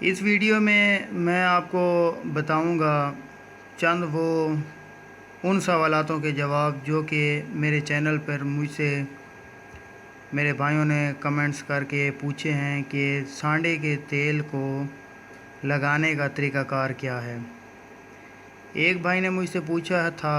इस वीडियो में मैं आपको बताऊंगा चंद वो उन सवालातों के जवाब जो कि मेरे चैनल पर मुझसे मेरे भाइयों ने कमेंट्स करके पूछे हैं कि सांडे के तेल को लगाने का तरीक़ाकार क्या है। एक भाई ने मुझसे पूछा था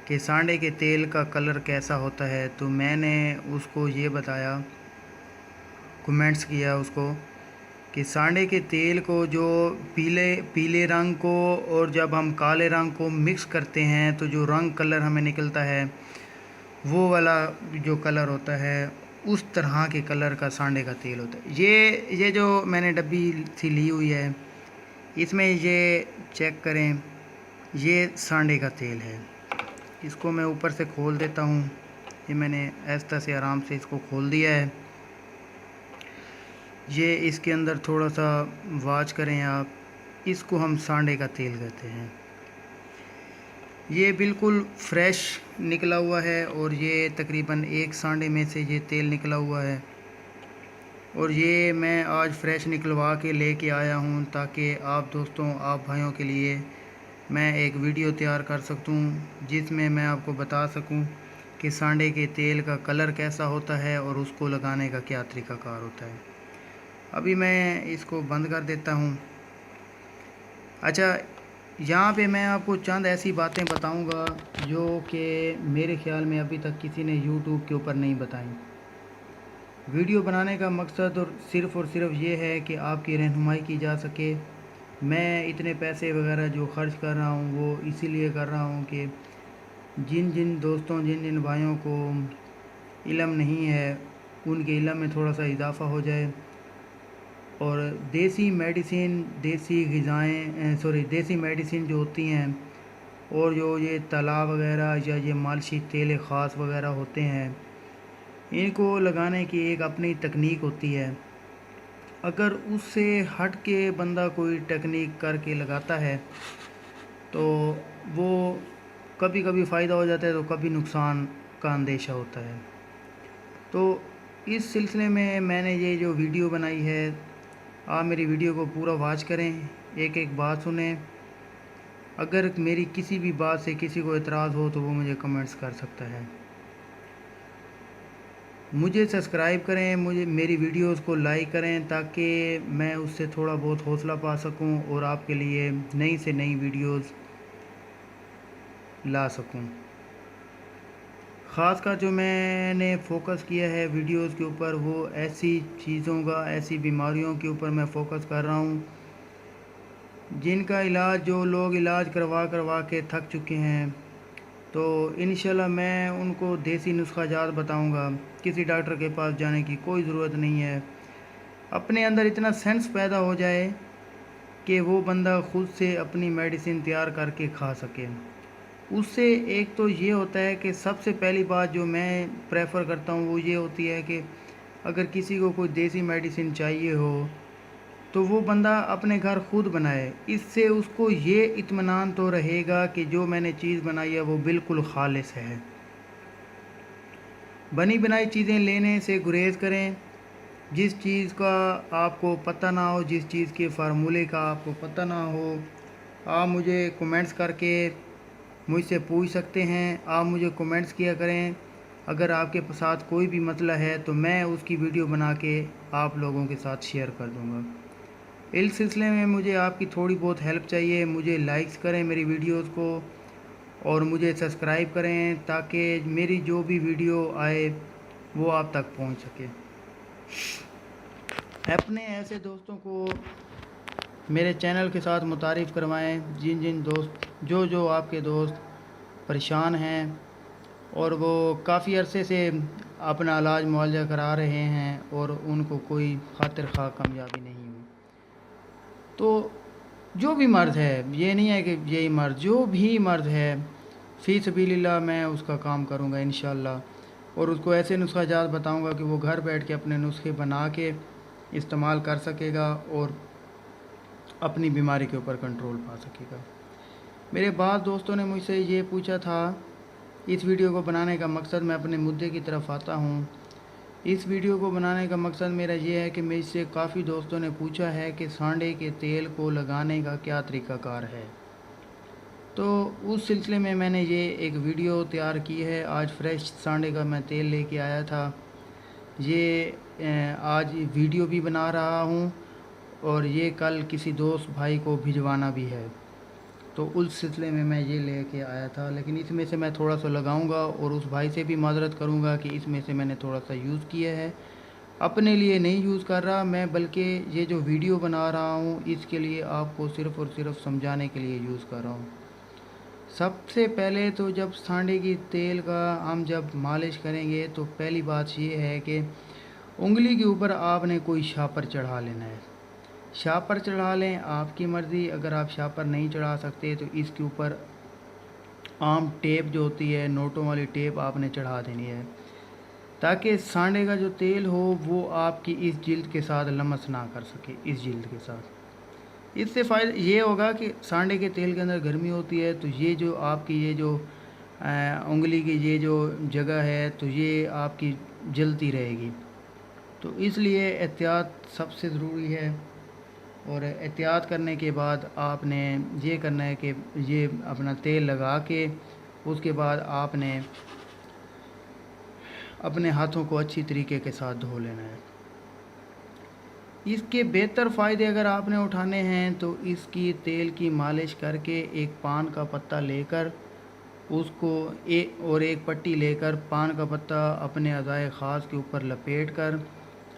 कि सांडे के तेल का कलर कैसा होता है, तो मैंने उसको ये बताया, कमेंट्स किया उसको कि सांडे के तेल को जो पीले पीले रंग को और जब हम काले रंग को मिक्स करते हैं तो जो रंग कलर हमें निकलता है वो वाला जो कलर होता है, उस तरह के कलर का सांडे का तेल होता है। ये जो मैंने डब्बी सी ली हुई है, इसमें ये चेक करें, ये सांडे का तेल है। इसको मैं ऊपर से खोल देता हूँ। ये मैंने ऐसा से आराम से इसको खोल दिया है। ये इसके अंदर थोड़ा सा वाच करें आप, इसको हम सांडे का तेल कहते हैं। ये बिल्कुल फ्रेश निकला हुआ है और ये तकरीबन एक सांडे में से ये तेल निकला हुआ है और ये मैं आज फ्रेश निकलवा के लेके आया हूँ ताकि आप दोस्तों, आप भाइयों के लिए मैं एक वीडियो तैयार कर सकूँ जिसमें मैं आपको बता सकूँ कि सांडे के तेल का कलर कैसा होता है और उसको लगाने का क्या तरीक़ाकार होता है। अभी मैं इसको बंद कर देता हूँ। अच्छा, यहाँ पे मैं आपको चंद ऐसी बातें बताऊँगा जो कि मेरे ख़्याल में अभी तक किसी ने यूट्यूब के ऊपर नहीं बताई। वीडियो बनाने का मकसद और सिर्फ ये है कि आपकी रहनुमाई की जा सके। मैं इतने पैसे वगैरह जो ख़र्च कर रहा हूँ वो इसीलिए कर रहा हूँ कि जिन जिन दोस्तों, जिन जिन भाइयों को इल्म नहीं है, उनके इल्म में थोड़ा सा इजाफ़ा हो जाए और देसी मेडिसिन, देसी ग़िज़ाएँ देसी मेडिसिन जो होती हैं और जो ये तला वगैरह या ये मालिशी तेल ख़ास वगैरह होते हैं, इनको लगाने की एक अपनी तकनीक होती है। अगर उससे हट के बंदा कोई टेक्निक करके लगाता है तो वो कभी कभी फ़ायदा हो जाता है तो कभी नुकसान का अंदेशा होता है। तो इस सिलसिले में मैंने ये जो वीडियो बनाई है, आप मेरी वीडियो को पूरा वॉच करें, एक एक बात सुनें। अगर मेरी किसी भी बात से किसी को एतराज़ हो तो वो मुझे कमेंट्स कर सकता है। मुझे सब्सक्राइब करें, मुझे मेरी वीडियोस को लाइक करें ताकि मैं उससे थोड़ा बहुत हौसला पा सकूं और आपके लिए नई से नई वीडियोस ला सकूं। ख़ासकर जो मैंने फ़ोकस किया है वीडियोस के ऊपर, वो ऐसी चीज़ों का, ऐसी बीमारियों के ऊपर मैं फ़ोकस कर रहा हूं जिनका इलाज, जो लोग इलाज करवा करवा के थक चुके हैं। तो इंशाल्लाह मैं उनको देसी नुस्खा जात बताऊंगा। किसी डॉक्टर के पास जाने की कोई ज़रूरत नहीं है। अपने अंदर इतना सेंस पैदा हो जाए कि वो बंदा ख़ुद से अपनी मेडिसिन तैयार करके खा सके। उससे एक तो ये होता है कि सबसे पहली बात जो मैं प्रेफर करता हूँ वो ये होती है कि अगर किसी को कोई देसी मेडिसिन चाहिए हो तो वो बंदा अपने घर खुद बनाए। इससे उसको ये इत्मीनान तो रहेगा कि जो मैंने चीज़ बनाई है वो बिल्कुल खालिस है। बनी बनाई चीज़ें लेने से गुरेज़ करें। जिस चीज़ का आपको पता ना हो, जिस चीज़ के फार्मूले का आपको पता ना हो, आप मुझे कमेंट्स करके मुझसे पूछ सकते हैं। आप मुझे कमेंट्स किया करें। अगर आपके साथ कोई भी मसला है तो मैं उसकी वीडियो बना के आप लोगों के साथ शेयर कर दूँगा। इस सिलसिले में मुझे आपकी थोड़ी बहुत हेल्प चाहिए। मुझे लाइक्स करें मेरी वीडियोस को और मुझे सब्सक्राइब करें ताकि मेरी जो भी वीडियो आए वो आप तक पहुंच सके। अपने ऐसे दोस्तों को मेरे चैनल के साथ मुतारिफ़ करवाएं जिन जिन दोस्त, जो आपके दोस्त परेशान हैं और वो काफ़ी अरसे से अपना इलाज मुआवजा करा रहे हैं और उनको कोई खातिर खा कामयाबी नहीं हुई। तो जो भी मर्ज़ है, ये नहीं है कि यही मर्ज़, जो भी मर्ज़ है, फ़ी सबीलिल्लाह मैं उसका काम करूँगा इंशाअल्लाह और उसको ऐसे नुस्खा जात बताऊँगा कि वो घर बैठ के अपने नुस्खे बना के इस्तेमाल कर सकेगा और अपनी बीमारी के ऊपर कंट्रोल पा सकेगा। मेरे बाद दोस्तों ने मुझसे ये पूछा था, इस वीडियो को बनाने का मकसद, मैं अपने मुद्दे की तरफ आता हूँ इस वीडियो को बनाने का मकसद मेरा ये है कि मुझसे काफ़ी दोस्तों ने पूछा है कि सांडे के तेल को लगाने का क्या तरीक़ाकार है। तो उस सिलसिले में मैंने ये एक वीडियो तैयार की है। आज फ्रेश सांडे का मैं तेल लेके आया था। ये आज वीडियो भी बना रहा हूँ और ये कल किसी दोस्त भाई को भिजवाना भी है। तो उस सिलसिले में मैं ये लेके आया था, लेकिन इसमें से मैं थोड़ा सा लगाऊंगा और उस भाई से भी माज़रत करूंगा कि इसमें से मैंने थोड़ा सा यूज़ किया है। अपने लिए नहीं यूज़ कर रहा मैं, बल्कि ये जो वीडियो बना रहा हूँ इसके लिए आपको सिर्फ़ और सिर्फ समझाने के लिए यूज़ कर रहा हूँ। सबसे पहले तो जब सांडे की तेल का हम जब मालिश करेंगे तो पहली बात ये है कि उंगली के ऊपर आपने कोई शापर चढ़ा लेना है। शापर चढ़ा लें, आपकी मर्ज़ी। अगर आप शापर नहीं चढ़ा सकते तो इसके ऊपर आम टेप जो होती है, नोटों वाली टेप आपने चढ़ा देनी है, ताकि सांडे का जो तेल हो वो आपकी इस जिल्द के साथ लमस ना कर सके। इस जिल्द के साथ इससे फ़ायदा ये होगा कि सांडे के तेल के अंदर गर्मी होती है, तो ये जो आपकी ये जो उंगली की ये जो जगह है तो ये आपकी जलती रहेगी। तो इसलिए एहतियात सबसे ज़रूरी है। और एहतियात करने के बाद आपने ये करना है कि ये अपना तेल लगा के उसके बाद आपने अपने हाथों को अच्छी तरीके के साथ धो लेना है। इसके बेहतर फ़ायदे अगर आपने उठाने हैं तो इसकी तेल की मालिश करके एक पान का पत्ता लेकर उसको एक पट्टी लेकर पान का पत्ता अपने अज़ाए ख़ास के ऊपर लपेट कर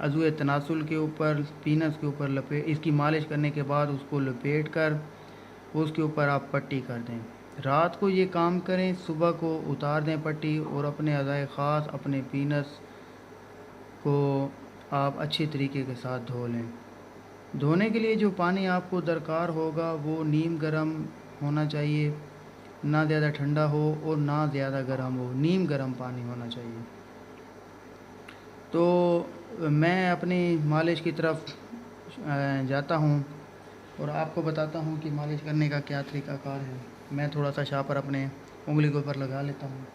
अज़ुए तनासुल के ऊपर, पीनस के ऊपर लपेट, इसकी मालिश करने के बाद उसको लपेट कर उसके ऊपर आप पट्टी कर दें। रात को ये काम करें, सुबह को उतार दें पट्टी और अपने अज़ाए ख़ास अपने पीनस को आप अच्छी तरीके के साथ धो लें। धोने के लिए जो पानी आपको दरकार होगा वो नीम गर्म होना चाहिए, ना ज़्यादा ठंडा हो और ना ज़्यादा गर्म हो, नीम गर्म पानी होना चाहिए। तो मैं अपनी मालिश की तरफ जाता हूँ और आपको बताता हूँ कि मालिश करने का क्या तरीक़ाकार है। मैं थोड़ा सा शापर अपने उंगली के ऊपर लगा लेता हूँ।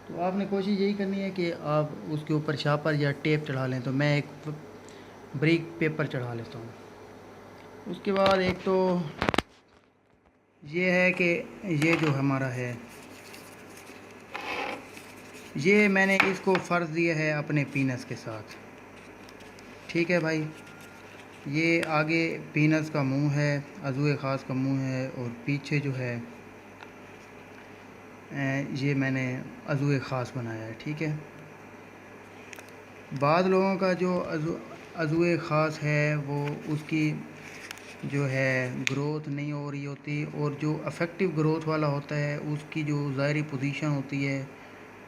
तो आपने कोशिश यही करनी है कि आप उसके ऊपर शापर या टेप चढ़ा लें। तो मैं एक ब्रीक पेपर चढ़ा लेता हूँ। उसके बाद एक तो ये है कि ये जो हमारा है, ये मैंने इसको फ़र्ज़ दिया है अपने पीनस के साथ। ठीक है भाई, ये आगे पीनस का मुंह है, अज़ुए ख़ास का मुंह है और पीछे जो है ये मैंने अज़ुए ख़ास बनाया है। ठीक है, बाद लोगों का जो अज़ुए ख़ास है वो उसकी जो है ग्रोथ नहीं हो रही होती, और जो अफेक्टिव ग्रोथ वाला होता है उसकी जो ज़ाहिरी पोजीशन होती है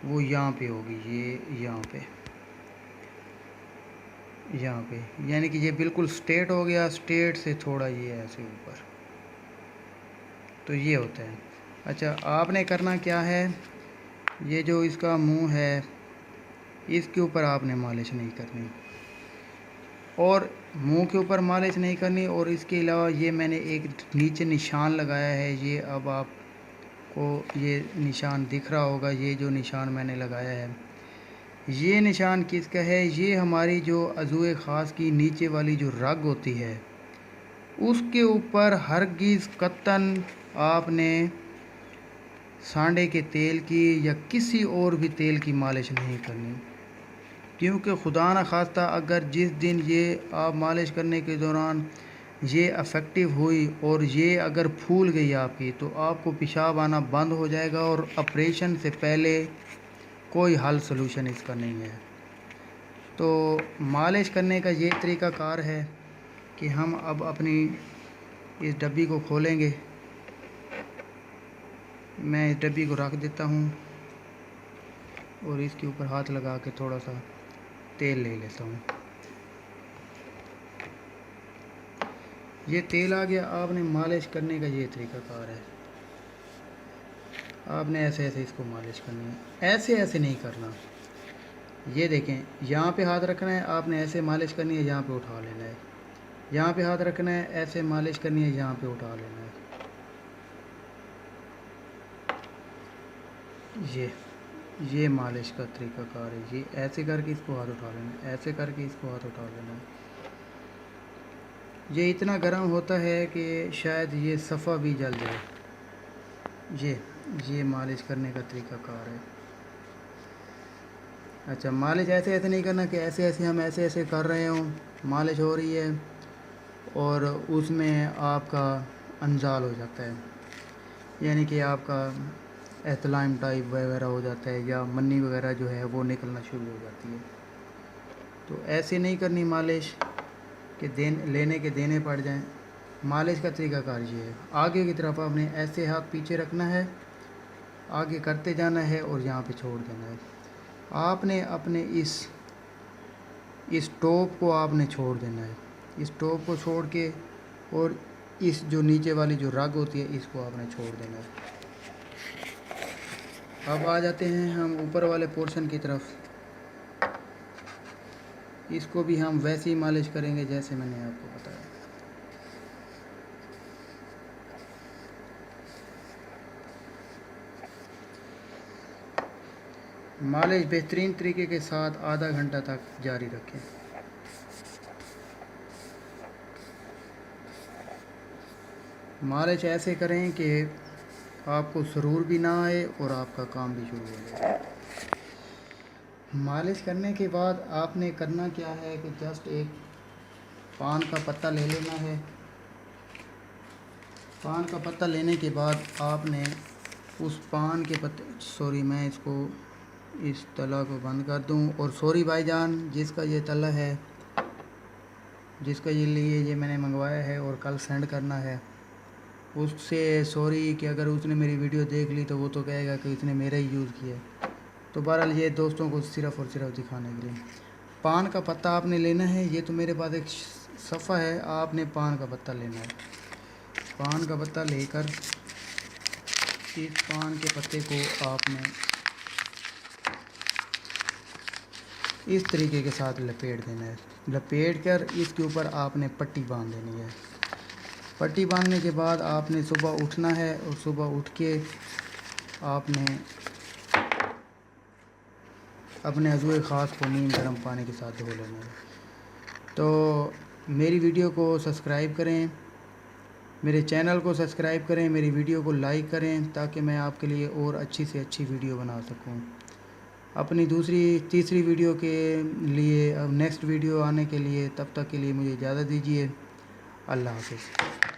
वो यहाँ पे होगी, ये यहाँ पे, यानी कि ये बिल्कुल स्ट्रेट हो गया, स्ट्रेट से थोड़ा ये ऐसे ऊपर, तो ये होता है। अच्छा, आपने करना क्या है, ये जो इसका मुंह है इसके ऊपर आपने मालिश नहीं करनी और मुंह के ऊपर मालिश नहीं करनी। और इसके अलावा ये मैंने एक नीचे निशान लगाया है, ये अब आपको ये निशान दिख रहा होगा। ये जो निशान मैंने लगाया है, ये निशान किसका है, ये हमारी जो अज़ुए ख़ास की नीचे वाली जो रग होती है उसके ऊपर हरगिज़ कतन आपने सांडे के तेल की या किसी और भी तेल की मालिश नहीं करनी। क्योंकि खुदा न खास्ता अगर जिस दिन ये आप मालिश करने के दौरान ये अफेक्टिव हुई और ये अगर फूल गई आपकी, तो आपको पेशाब आना बंद हो जाएगा और ऑपरेशन से पहले कोई हल सलूशन इसका नहीं है। तो मालिश करने का ये तरीक़ाकार है कि हम अब अपनी इस डब्बी को खोलेंगे। मैं इस डब्बी को रख देता हूँ और इसके ऊपर हाथ लगा के थोड़ा सा तेल ले लेता हूँ। ये तेल आ गया। आपने मालिश करने का ये तरीक़ाकार है, आपने ऐसे ऐसे इसको मालिश करनी है, ऐसे ऐसे नहीं करना। ये देखें, यहाँ पे हाथ रखना है, आपने ऐसे मालिश करनी है, यहाँ पे उठा लेना है। यहाँ पे हाथ रखना है, ऐसे मालिश करनी है, यहाँ पे उठा लेना है। ये ये मालिश का तरीक़ाकार है। ये ऐसे करके इसको हाथ उठा लेना, ऐसे करके इसको हाथ उठा लेना। ये इतना गर्म होता है कि शायद ये सफ़ा भी जल जाए। ये मालिश करने का तरीक़ाकार है। अच्छा, मालिश ऐसे ऐसे नहीं करना कि ऐसे ऐसे हम ऐसे ऐसे कर रहे हों, मालिश हो रही है और उसमें आपका अंजाल हो जाता है, यानी कि आपका एहतलाम टाइप वगैरह हो जाता है, या मन्नी वगैरह जो है वो निकलना शुरू हो जाती है। तो ऐसे नहीं करनी मालिश कि लेने के देने पड़ जाएं। मालिश का तरीक़ाकार ये है, आगे की तरफ आपने ऐसे हाथ पीछे रखना है, आगे करते जाना है और यहाँ पे छोड़ देना है। आपने अपने इस टॉप को आपने छोड़ देना है, इस टॉप को छोड़ के, और इस जो नीचे वाली जो रग होती है इसको आपने छोड़ देना है। अब आ जाते हैं हम ऊपर वाले पोर्शन की तरफ। इसको भी हम वैसे ही मालिश करेंगे जैसे मैंने आपको बताया। मालिश बेहतरीन तरीके के साथ आधा घंटा तक जारी रखें। मालिश ऐसे करें कि आपको सुरूर भी ना आए और आपका काम भी शुरू हो जाए। मालिश करने के बाद आपने करना क्या है कि जस्ट एक पान का पत्ता ले लेना है। पान का पत्ता लेने के बाद आपने उस पान के पत्ते, सॉरी मैं इसको इस तला को बंद कर दूं, और सॉरी भाईजान जिसका ये तला है, जिसका ये मैंने मंगवाया है और कल सेंड करना है, उससे सॉरी कि अगर उसने मेरी वीडियो देख ली तो वो तो कहेगा कि इसने मेरा ही यूज़ किया। तो बहरहाल ये दोस्तों को सिर्फ़ और सिर्फ दिखाने के लिए पान का पत्ता आपने लेना है। ये तो मेरे पास एक सफ़ा है, आपने पान का पत्ता लेना है। पान का पत्ता लेकर इस पान के पत्ते को आपने इस तरीके के साथ लपेट देना है। लपेट कर इसके ऊपर आपने पट्टी बांध देनी है। पट्टी बांधने के बाद आपने सुबह उठना है, और सुबह उठ के आपने अपने अज़ूए ख़ास को नीम गर्म पानी के साथ धो लेना है। तो मेरी वीडियो को सब्सक्राइब करें, मेरे चैनल को सब्सक्राइब करें, मेरी वीडियो को लाइक करें, ताकि मैं आपके लिए और अच्छी से अच्छी वीडियो बना सकूं। अपनी तीसरी वीडियो के लिए, अब नेक्स्ट वीडियो आने के लिए, तब तक के लिए मुझे इजाज़त दीजिए। अल्लाह हाफ़िज़।